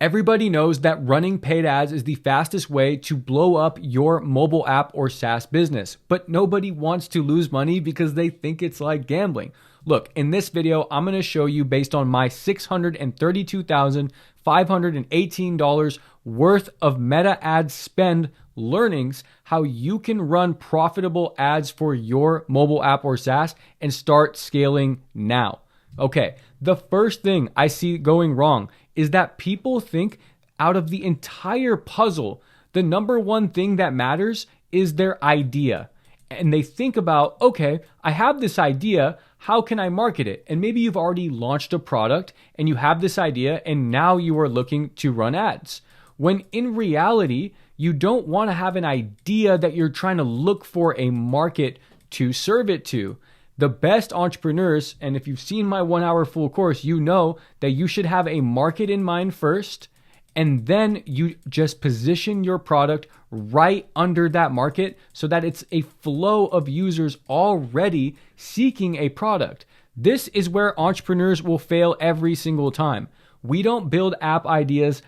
Everybody knows that running paid ads is the fastest way to blow up your mobile app or SaaS business, but nobody wants to lose money because they think it's like gambling. Look, in this video, I'm going to show you, based on my $632,518 worth of Meta ad spend learnings, how you can run profitable ads for your mobile app or SaaS and start scaling now. Okay, the first thing I see going wrong is that people think out of the entire puzzle, the number one thing that matters is their idea. And they think about, okay, I have this idea, how can I market it? And maybe you've already launched a product and you have this idea and now you are looking to run ads. When in reality, you don't want to have an idea that you're trying to look for a market to serve it to. The best entrepreneurs, and if you've seen my 1 hour full course, you know that you should have a market in mind first, and then you just position your product right under that market so that it's a flow of users already seeking a product. This is where entrepreneurs will fail every single time. We don't build app ideas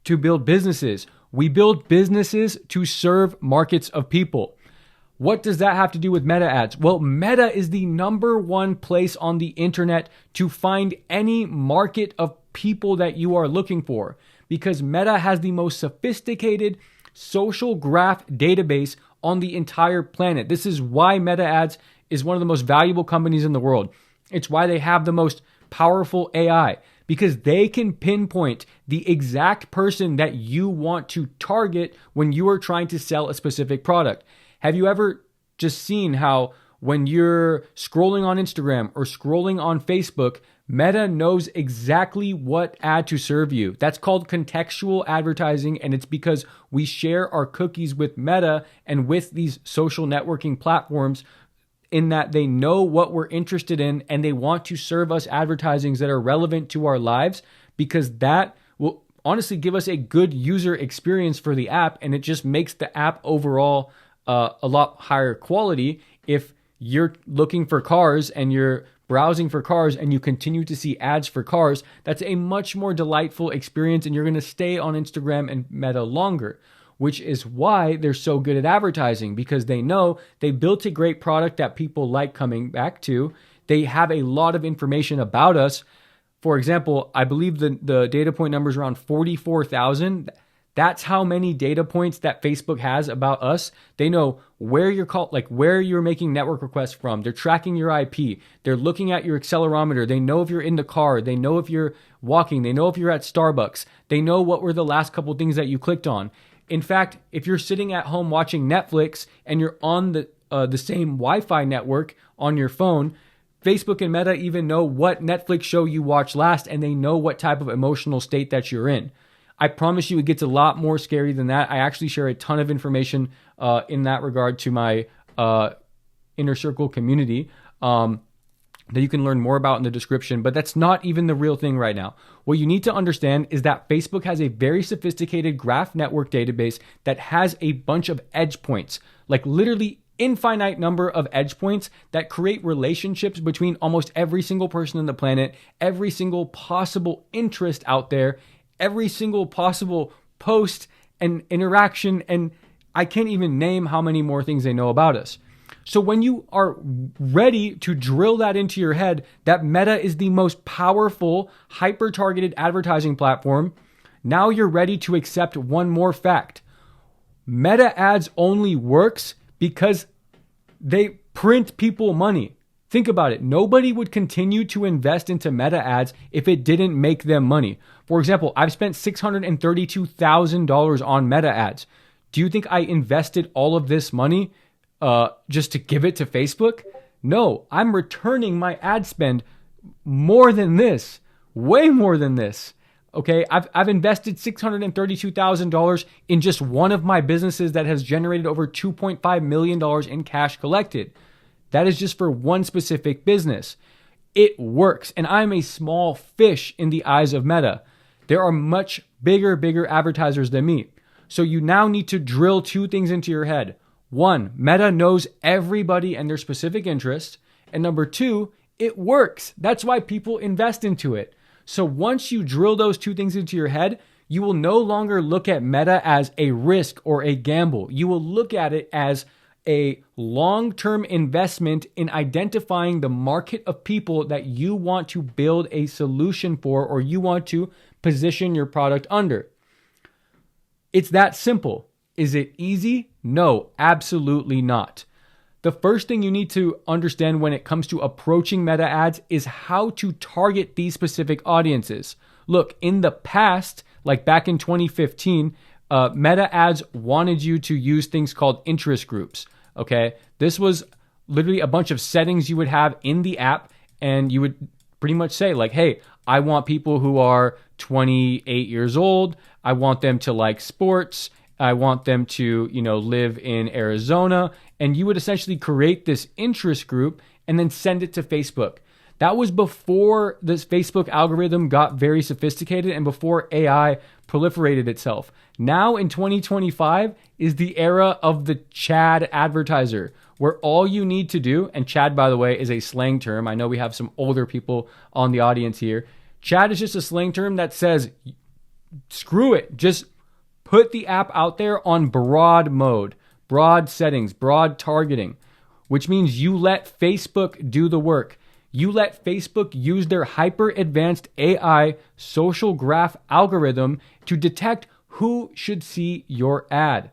to build businesses. We build businesses to serve markets of people. What does that have to do with Meta ads? Well, Meta is the number one place on the internet to find any market of people that you are looking for, because Meta has the most sophisticated social graph database on the entire planet. This is why Meta ads is one of the most valuable companies in the world. It's why they have the most powerful AI, because they can pinpoint the exact person that you want to target when you are trying to sell a specific product. Have you ever just seen how when you're scrolling on Instagram or scrolling on Facebook, Meta knows exactly what ad to serve you? That's called contextual advertising, and it's because we share our cookies with Meta and with these social networking platforms, in that they know what we're interested in and they want to serve us advertisings that are relevant to our lives, because that will honestly give us a good user experience for the app, and it just makes the app overall a lot higher quality. If you're looking for cars and you're browsing for cars and you continue to see ads for cars, that's a much more delightful experience, and you're going to stay on Instagram and Meta longer, which is why they're so good at advertising, because they know they built a great product that people like coming back to. They have a lot of information about us. For example, I believe the data point number is around 44,000. That's how many data points that Facebook has about us. They know where you're where you're making network requests from. They're tracking your IP. They're looking at your accelerometer. They know if you're in the car. They know if you're walking. They know if you're at Starbucks. They know what were the last couple things that you clicked on. In fact, if you're sitting at home watching Netflix and you're on the same Wi-Fi network on your phone, Facebook and Meta even know what Netflix show you watched last, and they know what type of emotional state that you're in. I promise you it gets a lot more scary than that. I actually share a ton of information in that regard to my inner circle community that you can learn more about in the description, but that's not even the real thing right now. What you need to understand is that Facebook has a very sophisticated graph network database that has a bunch of edge points, like literally infinite number of edge points that create relationships between almost every single person on the planet, every single possible interest out there, every single possible post and interaction, and I can't even name how many more things they know about us. So when you are ready to drill that into your head, that Meta is the most powerful, hyper-targeted advertising platform, now you're ready to accept one more fact. Meta ads only works because they print people money. Think about it. Nobody would continue to invest into Meta ads if it didn't make them money. For example, I've spent $632,000 on Meta ads. Do you think I invested all of this money just to give it to Facebook? No, I'm returning my ad spend more than this, way more than this. Okay, I've invested $632,000 in just one of my businesses that has generated over $2.5 million in cash collected. That is just for one specific business. It works, and I'm a small fish in the eyes of Meta. There are much bigger advertisers than me. So you now need to drill two things into your head. One, Meta knows everybody and their specific interests. And number two, it works. That's why people invest into it. So once you drill those two things into your head, you will no longer look at Meta as a risk or a gamble. You will look at it as a long-term investment in identifying the market of people that you want to build a solution for, or you want to position your product under. It's that simple. Is it easy? No, absolutely not. The first thing you need to understand when it comes to approaching meta ads is how to target these specific audiences. Look, in the past, like back in 2015, meta ads wanted you to use things called interest groups. Okay, this was literally a bunch of settings you would have in the app, and you would pretty much say like, hey, I want people who are 28 years old. I want them to like sports. I want them to, live in Arizona. And you would essentially create this interest group and then send it to Facebook. That was before this Facebook algorithm got very sophisticated and before AI proliferated itself. Now in 2025 is the era of the Chad advertiser, where all you need to do, and Chad, by the way, is a slang term. I know we have some older people on the audience here. Chad is just a slang term that says, screw it, just put the app out there on broad mode, broad settings, broad targeting, which means you let Facebook do the work. You let Facebook use their hyper advanced AI social graph algorithm to detect who should see your ad.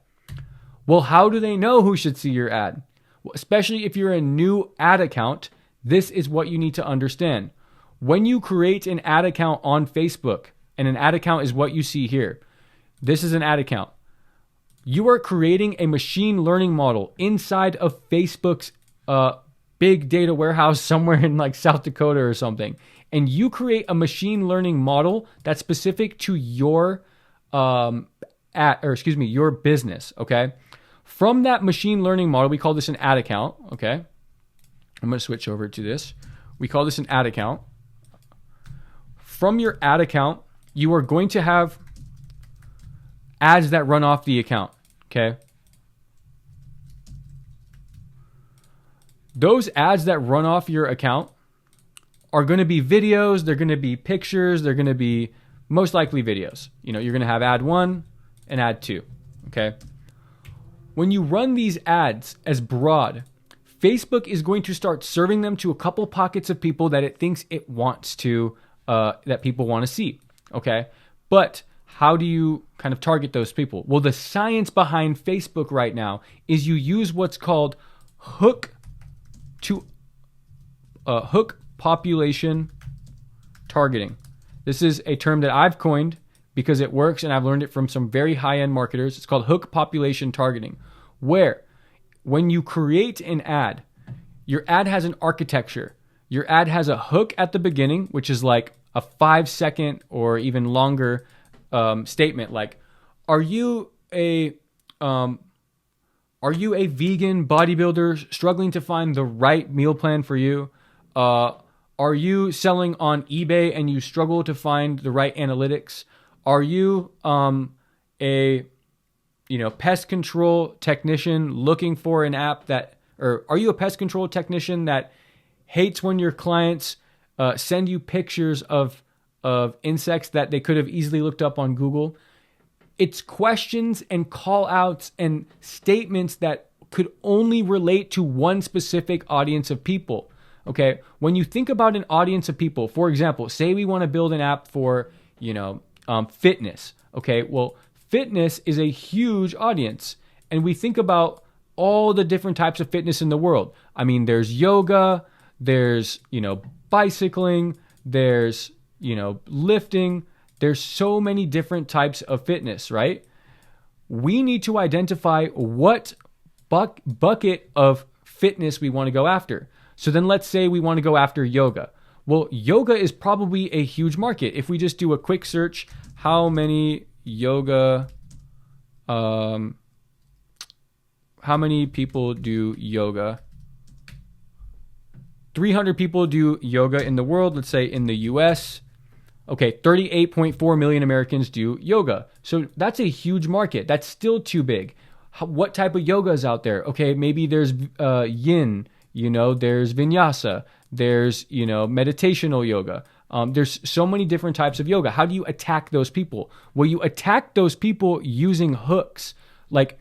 Well, how do they know who should see your ad? Well, especially if you're a new ad account, this is what you need to understand. When you create an ad account on Facebook, and an ad account is what you see here, this is an ad account. You are creating a machine learning model inside of Facebook's big data warehouse somewhere in like South Dakota or something. And you create a machine learning model that's specific to your your business, okay? From that machine learning model, we call this an ad account, okay? I'm going to switch over to this. We call this an ad account. From your ad account, you are going to have ads that run off the account, okay? Those ads that run off your account are going to be videos, they're going to be pictures, they're going to be most likely videos. You're going to have ad 1 and ad 2, okay? When you run these ads as broad, Facebook is going to start serving them to a couple pockets of people that it thinks it wants to, that people want to see, okay? But how do you kind of target those people? Well, the science behind Facebook right now is you use what's called hook population targeting. This is a term that I've coined because it works, and I've learned it from some very high-end marketers. It's called hook population targeting, where when you create an ad, your ad has an architecture. Your ad has a hook at the beginning, which is like a 5-second or even longer statement, like, are you a vegan bodybuilder struggling to find the right meal plan for you? Are you selling on eBay and you struggle to find the right analytics? Are you a pest control technician looking for an app or are you a pest control technician that hates when your clients send you pictures of insects that they could have easily looked up on Google? It's questions and call outs and statements that could only relate to one specific audience of people. Okay, when you think about an audience of people, for example, say we want to build an app for, fitness. Okay, well, fitness is a huge audience, and we think about all the different types of fitness in the world. I mean, there's yoga, there's, bicycling, there's, lifting. There's so many different types of fitness, right? We need to identify what bucket of fitness we want to go after. So then let's say we want to go after yoga. Well, yoga is probably a huge market. If we just do a quick search, how many people do yoga? 300 people do yoga in the world, let's say in the US. Okay, 38.4 million Americans do yoga. So that's a huge market. That's still too big. What type of yoga is out there? Okay, maybe there's yin, there's vinyasa, there's, meditational yoga. There's so many different types of yoga. How do you attack those people? Well, you attack those people using hooks. Like,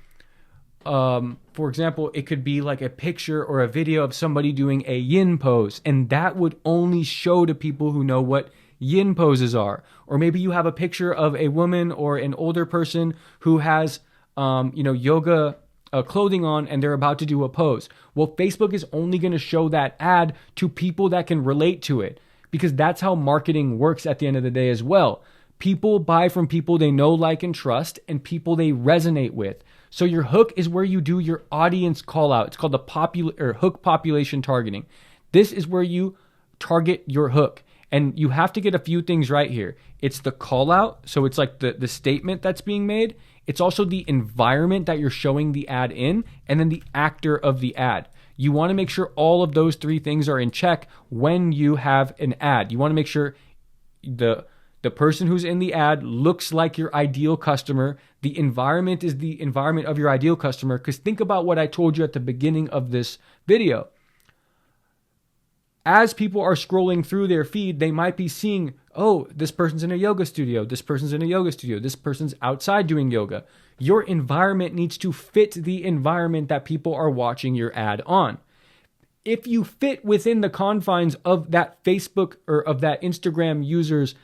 for example, it could be like a picture or a video of somebody doing a yin pose, and that would only show to people who know what yin poses are. Or maybe you have a picture of a woman or an older person who has, yoga clothing on, and they're about to do a pose. Well, Facebook is only going to show that ad to people that can relate to it, because that's how marketing works at the end of the day as well. People buy from people they know, like, and trust, and people they resonate with. So your hook is where you do your audience call out. It's called the hook population targeting. This is where you target your hook. And you have to get a few things right here. It's the call out. So it's like the statement that's being made. It's also the environment that you're showing the ad in, and then the actor of the ad. You want to make sure all of those three things are in check when you have an ad. You want to make sure the person who's in the ad looks like your ideal customer. The environment is the environment of your ideal customer. Because think about what I told you at the beginning of this video. As people are scrolling through their feed, they might be seeing, oh, this person's in a yoga studio. This person's in a yoga studio. This person's outside doing yoga. Your environment needs to fit the environment that people are watching your ad on. If you fit within the confines of that Facebook or of that Instagram user's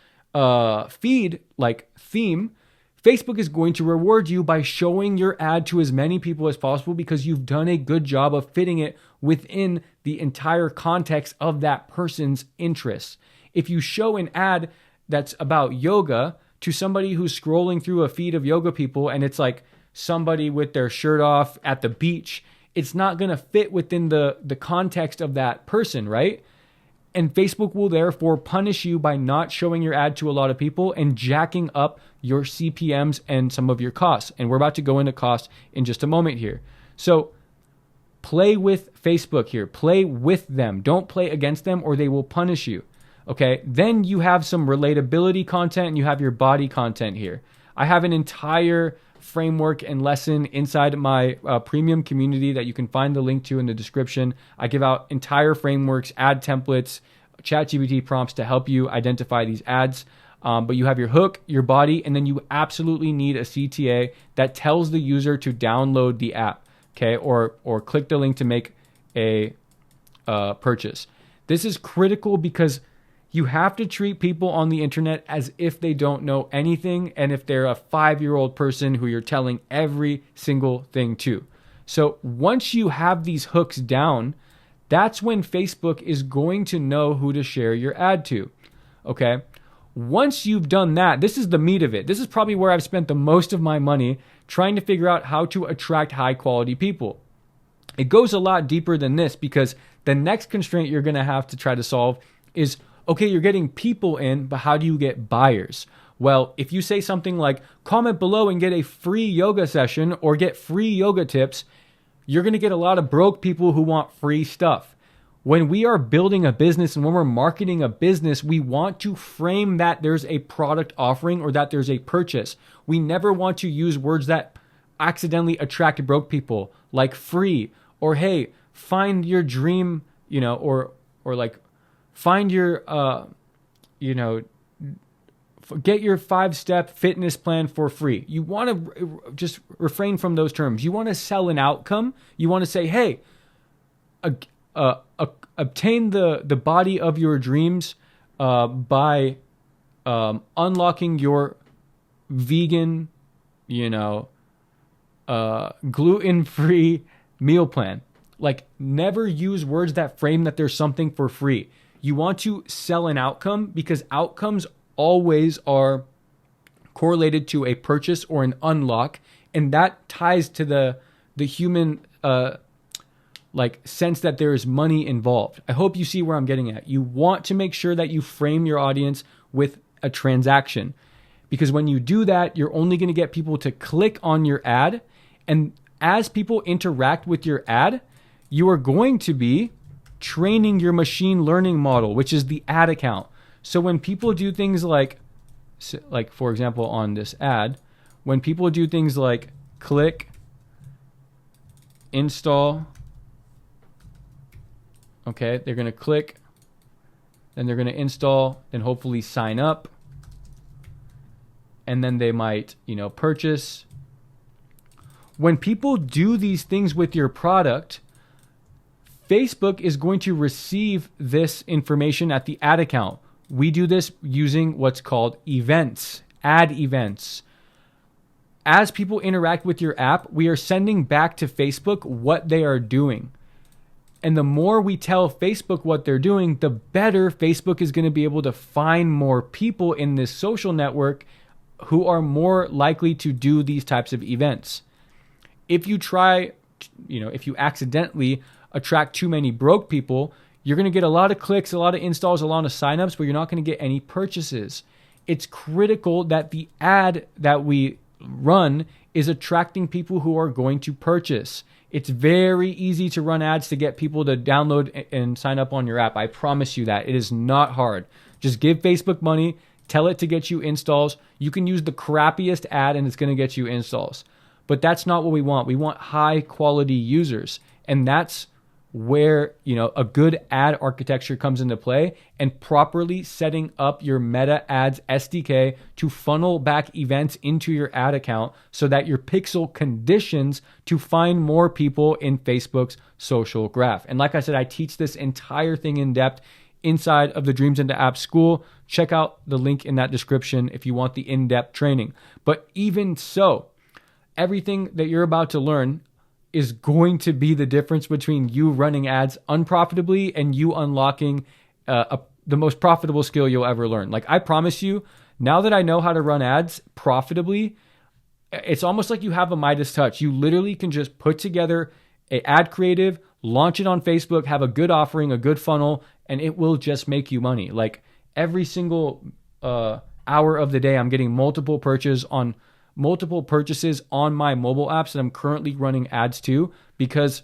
feed, like theme, Facebook is going to reward you by showing your ad to as many people as possible, because you've done a good job of fitting it within the entire context of that person's interests. If you show an ad that's about yoga to somebody who's scrolling through a feed of yoga people, and it's like somebody with their shirt off at the beach, it's not going to fit within the context of that person, right? And Facebook will therefore punish you by not showing your ad to a lot of people and jacking up your CPMs and some of your costs. And we're about to go into cost in just a moment here. So play with Facebook here. Play with them. Don't play against them, or they will punish you. Okay? Then you have some relatability content, and you have your body content here. I have an entire framework and lesson inside my premium community that you can find the link to in the description. I give out entire frameworks, ad templates, ChatGPT prompts to help you identify these ads. But you have your hook, your body, and then you absolutely need a CTA that tells the user to download the app, okay, or click the link to make a purchase. This is critical because you have to treat people on the internet as if they don't know anything, and if they're a 5-year-old person who you're telling every single thing to. So once you have these hooks down, that's when Facebook is going to know who to share your ad to, okay? Once you've done that, this is the meat of it. This is probably where I've spent the most of my money trying to figure out how to attract high-quality people. It goes a lot deeper than this, because the next constraint you're going to have to try to solve is, okay, you're getting people in, but how do you get buyers? Well, if you say something like, comment below and get a free yoga session or get free yoga tips, you're going to get a lot of broke people who want free stuff. When we are building a business and when we're marketing a business, we want to frame that there's a product offering or that there's a purchase. We never want to use words that accidentally attract broke people, like free, or hey, find your dream, or like find your, get your 5-step fitness plan for free. You want to just refrain from those terms. You want to sell an outcome. You want to say, hey, obtain the body of your dreams by unlocking your vegan, gluten-free meal plan. Like, never use words that frame that there's something for free. You want to sell an outcome, because outcomes always are correlated to a purchase or an unlock, and that ties to the human sense that there is money involved. I hope you see where I'm getting at. You want to make sure that you frame your audience with a transaction, because when you do that, you're only going to get people to click on your ad, and as people interact with your ad, you are going to be training your machine learning model, which is the ad account. So when people do things like for example on this ad, when people do things like click, install, okay, they're going to click, then they're going to install, then hopefully sign up, and then they might, purchase. When people do these things with your product, Facebook is going to receive this information at the ad account. We do this using what's called events, ad events. As people interact with your app, we are sending back to Facebook what they are doing. And the more we tell Facebook what they're doing, the better Facebook is going to be able to find more people in this social network who are more likely to do these types of events. If you if you accidentally attract too many broke people, you're going to get a lot of clicks, a lot of installs, a lot of signups, but you're not going to get any purchases. It's critical that the ad that we run is attracting people who are going to purchase. It's very easy to run ads to get people to download and sign up on your app. I promise you that. It is not hard. Just give Facebook money, tell it to get you installs. You can use the crappiest ad and it's going to get you installs. But that's not what we want. We want high quality users. And that's where, a good ad architecture comes into play, and properly setting up your Meta Ads SDK to funnel back events into your ad account so that your pixel conditions to find more people in Facebook's social graph. And like I said, I teach this entire thing in depth inside of the Dreams into Apps School. Check out the link in that description if you want the in-depth training. But even so, everything that you're about to learn is going to be the difference between you running ads unprofitably and you unlocking the most profitable skill you'll ever learn. Like, I promise you, now that I know how to run ads profitably, it's almost like you have a Midas touch. You literally can just put together an ad creative, launch it on Facebook, have a good offering, a good funnel, and it will just make you money. Like, every single hour of the day, I'm getting multiple purchases on my mobile apps that I'm currently running ads to, because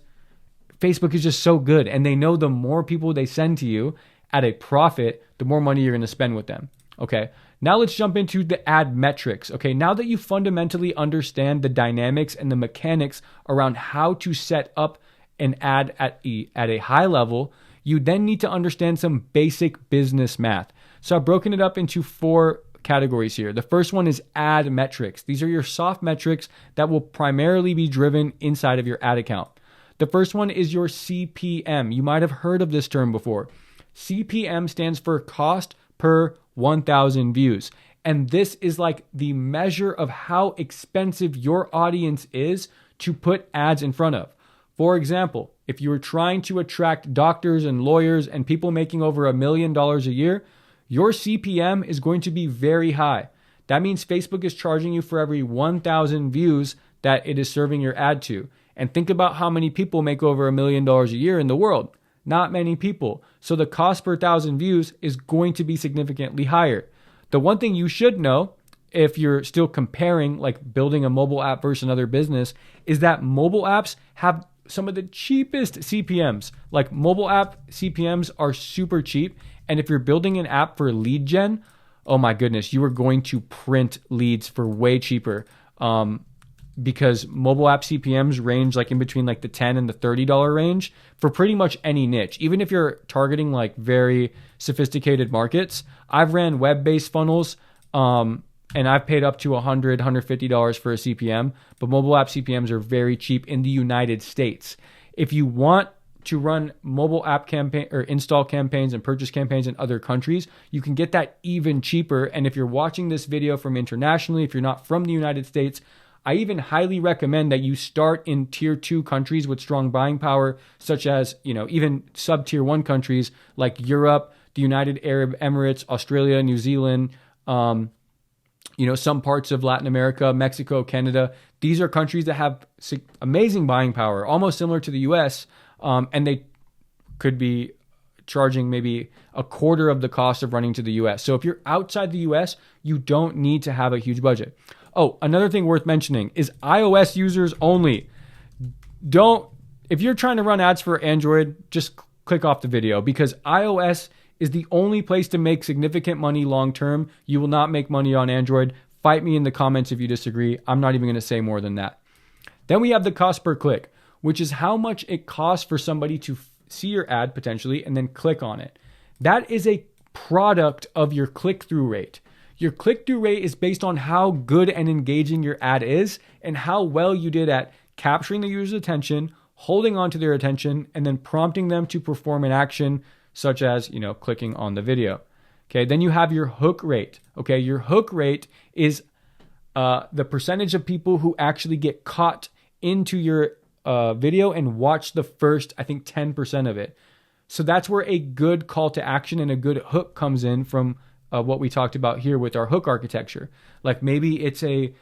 Facebook is just so good, and they know the more people they send to you at a profit, the more money you're going to spend with them. Okay, now let's jump into the ad metrics. Okay, now that you fundamentally understand the dynamics and the mechanics around how to set up an ad at a high level, you then need to understand some basic business math. So I've broken it up into 4 categories here. The first one is ad metrics. These are your soft metrics that will primarily be driven inside of your ad account. The first one is your CPM. You might have heard of this term before. CPM stands for cost per 1,000 views. And this is like the measure of how expensive your audience is to put ads in front of. For example, if you were trying to attract doctors and lawyers and people making over $1 million a year, your CPM is going to be very high. That means Facebook is charging you for every 1,000 views that it is serving your ad to. And think about how many people make over $1 million a year in the world. Not many people. So the cost per 1,000 views is going to be significantly higher. The one thing you should know, if you're still comparing, like building a mobile app versus another business, is that mobile apps have some of the cheapest CPMs. Like, mobile app CPMs are super cheap. And if you're building an app for lead gen, oh my goodness, you are going to print leads for way cheaper. Because mobile app CPMs range like in between like the $10 and the $30 range for pretty much any niche. Even if you're targeting like very sophisticated markets, I've ran web-based funnels, and I've paid up to $100, $150 for a CPM, but mobile app CPMs are very cheap in the United States. If you want to run mobile app campaign or install campaigns and purchase campaigns in other countries, you can get that even cheaper. And if you're watching this video from internationally, if you're not from the United States, I even highly recommend that you start in tier 2 countries with strong buying power, such as, even sub tier 1 countries like Europe, the United Arab Emirates, Australia, New Zealand, some parts of Latin America, Mexico, Canada. These are countries that have amazing buying power, almost similar to the US, and they could be charging maybe a quarter of the cost of running to the US. So if you're outside the US, you don't need to have a huge budget. Oh, another thing worth mentioning is iOS users only. If you're trying to run ads for Android, just click off the video, because iOS is the only place to make significant money long term. You will not make money on Android. Fight me in the comments if you disagree. I'm not even going to say more than that. Then we have the cost per click, which is how much it costs for somebody to see your ad potentially and then click on it. That is a product of your click-through rate. Your click-through rate is based on how good and engaging your ad is and how well you did at capturing the user's attention, holding on to their attention, and then prompting them to perform an action such as, clicking on the video. Okay, then you have your hook rate. Okay, your hook rate is the percentage of people who actually get caught into your video and watch the first, I think, 10% of it. So that's where a good call to action and a good hook comes in from what we talked about here with our hook architecture. Like maybe it's a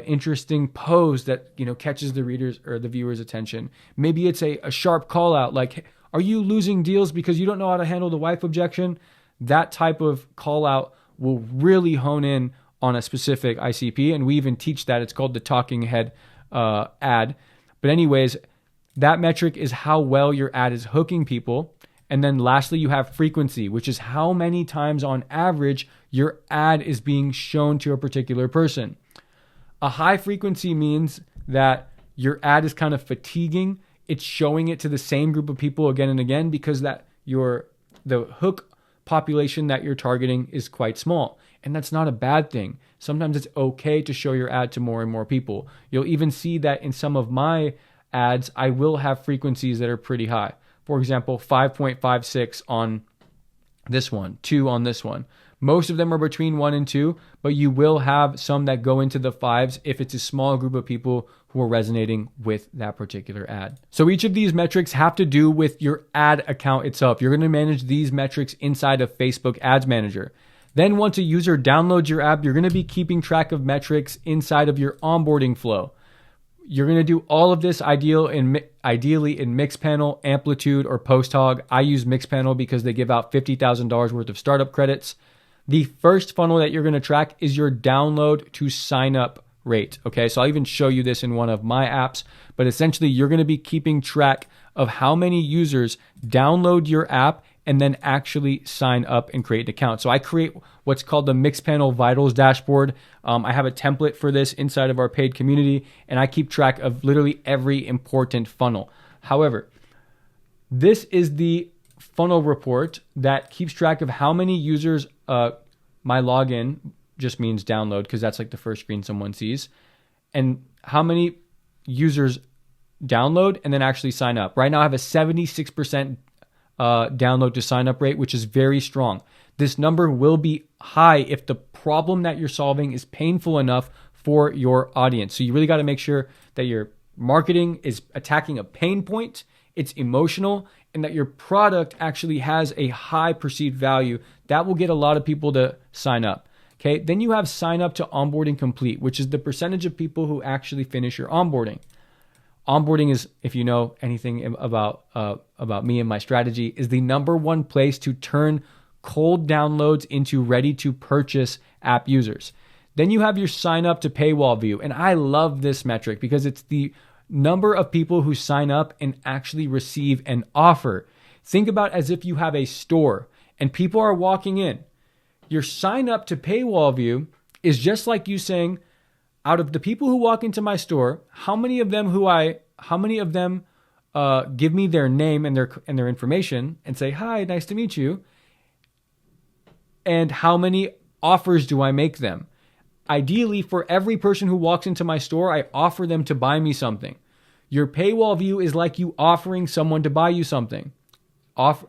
interesting pose that catches the reader's or the viewer's attention. Maybe it's a sharp call out like, are you losing deals because you don't know how to handle the wife objection? That type of call out will really hone in on a specific ICP, and we even teach that. It's called the talking head ad. But anyways, that metric is how well your ad is hooking people. And then lastly, you have frequency, which is how many times on average your ad is being shown to a particular person. A high frequency means that your ad is kind of fatiguing. It's showing it to the same group of people again and again because the hook population that you're targeting is quite small. And that's not a bad thing. Sometimes it's okay to show your ad to more and more people. You'll even see that in some of my ads, I will have frequencies that are pretty high. For example, 5.56 on this one, 2 on this one. Most of them are between 1 and 2, but you will have some that go into the 5s if it's a small group of people who are resonating with that particular ad. So each of these metrics have to do with your ad account itself. You're going to manage these metrics inside of Facebook Ads Manager. Then once a user downloads your app, you're going to be keeping track of metrics inside of your onboarding flow. You're going to do all of this ideally in Mixpanel, Amplitude, or Posthog. I use Mixpanel because they give out $50,000 worth of startup credits. The first funnel that you're going to track is your download to sign up rate. Okay, so I'll even show you this in one of my apps, but essentially you're going to be keeping track of how many users download your app and then actually sign up and create an account. So I create what's called the Mixpanel Vitals dashboard. I have a template for this inside of our paid community, and I keep track of literally every important funnel. However, this is the funnel report that keeps track of how many users, my login just means download because that's like the first screen someone sees, and how many users download and then actually sign up. Right now I have a 76% download to sign up rate, which is very strong. This number will be high if the problem that you're solving is painful enough for your audience. So you really got to make sure that your marketing is attacking a pain point, it's emotional, and that your product actually has a high perceived value. That will get a lot of people to sign up. Okay, then you have sign up to onboarding complete, which is the percentage of people who actually finish your onboarding. Onboarding is, if you know anything about me and my strategy, is the number one place to turn cold downloads into ready to purchase app users. Then you have your sign up to paywall view. And I love this metric because it's the number of people who sign up and actually receive an offer. Think about it as if you have a store and people are walking in. Your sign up to paywall view is just like you saying, out of the people who walk into my store, how many of them give me their name and their information and say, "Hi, nice to meet you," and how many offers do I make them? Ideally, for every person who walks into my store, I offer them to buy me something. Your paywall view is like you offering someone to buy you something.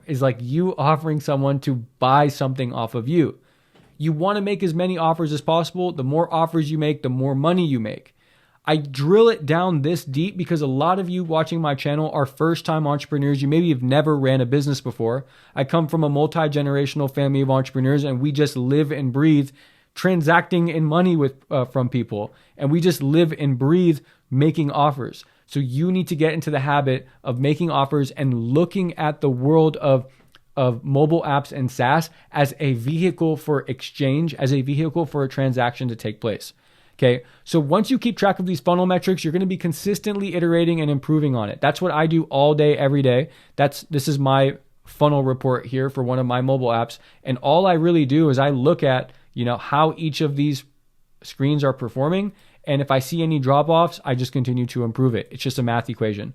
Is like you offering someone to buy something off of you. You want to make as many offers as possible. The more offers you make, the more money you make. I drill it down this deep because a lot of you watching my channel are first-time entrepreneurs. You maybe have never ran a business before. I come from a multi-generational family of entrepreneurs, and we just live and breathe transacting in money from people. And we just live and breathe making offers. So you need to get into the habit of making offers and looking at the world of mobile apps and SaaS as a vehicle for exchange, as a vehicle for a transaction to take place. Okay, so once you keep track of these funnel metrics, you're going to be consistently iterating and improving on it. That's what I do all day, every day. This is my funnel report here for one of my mobile apps. And all I really do is I look at, how each of these screens are performing. And if I see any drop-offs, I just continue to improve it. It's just a math equation.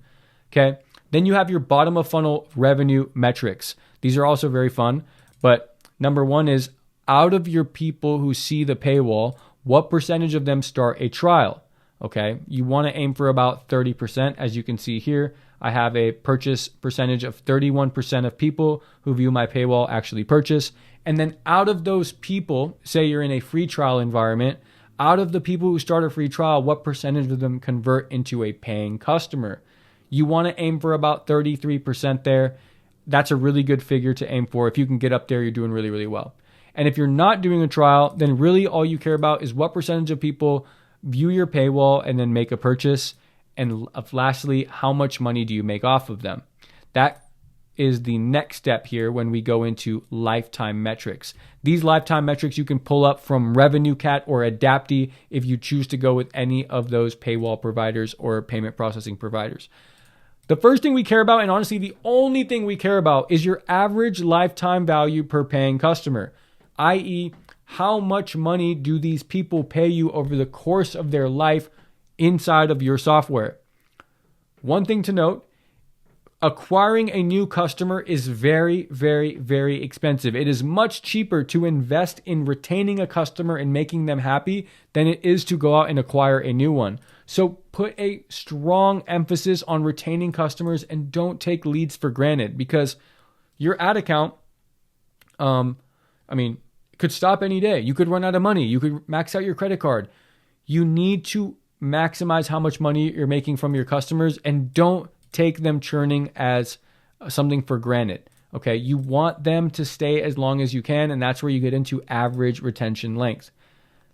Okay, then you have your bottom of funnel revenue metrics. These are also very fun, but Number one is, out of your people who see the paywall, what percentage of them start a trial? Okay, you want to aim for about 30%. As you can see here, I have a purchase percentage of 31% of people who view my paywall actually purchase. And then out of those people, say you're in a free trial environment, out of the people who start a free trial, what percentage of them convert into a paying customer? You want to aim for about 33% there. That's a really good figure to aim for. If you can get up there, you're doing really, really well. And if you're not doing a trial, then really all you care about is what percentage of people view your paywall and then make a purchase. And lastly, how much money do you make off of them? That is the next step here when we go into lifetime metrics. These lifetime metrics you can pull up from RevenueCat or Adapty if you choose to go with any of those paywall providers or payment processing providers. The first thing we care about, and honestly the only thing we care about, is your average lifetime value per paying customer, i.e., how much money do these people pay you over the course of their life inside of your software? One thing to note, acquiring a new customer is very, very, very expensive. It is much cheaper to invest in retaining a customer and making them happy than it is to go out and acquire a new one. So put a strong emphasis on retaining customers and don't take leads for granted, because your ad account, could stop any day. You could run out of money. You could max out your credit card. You need to maximize how much money you're making from your customers and don't take them churning as something for granted. Okay, you want them to stay as long as you can, and that's where you get into average retention length.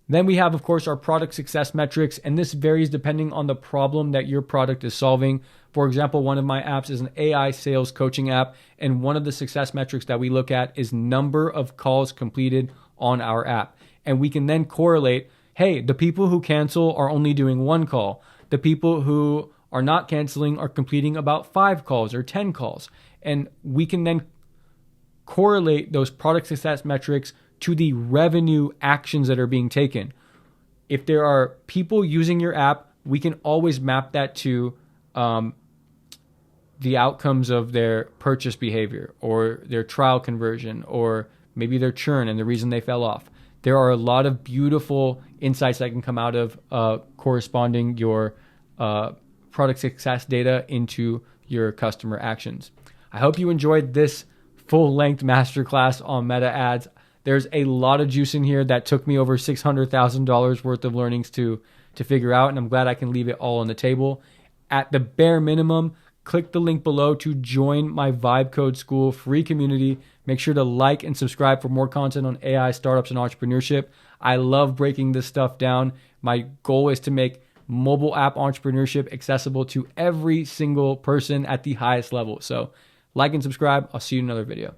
Then we have, of course, our product success metrics, and this varies depending on the problem that your product is solving. For example, one of my apps is an AI sales coaching app, and one of the success metrics that we look at is number of calls completed on our app. And we can then correlate, hey, the people who cancel are only doing one call. The people who are not canceling are completing about 5 calls or 10 calls. And we can then correlate those product success metrics to the revenue actions that are being taken. If there are people using your app, we can always map that to the outcomes of their purchase behavior or their trial conversion or maybe their churn and the reason they fell off. There are a lot of beautiful insights that can come out of corresponding your product success data into your customer actions. I hope you enjoyed this full-length masterclass on meta ads. There's a lot of juice in here that took me over $600,000 worth of learnings to figure out, and I'm glad I can leave it all on the table. At the bare minimum, click the link below to join my Vibe Code School free community. Make sure to like and subscribe for more content on AI, startups, and entrepreneurship. I love breaking this stuff down. My goal is to make mobile app entrepreneurship accessible to every single person at the highest level. So like and subscribe. I'll see you in another video.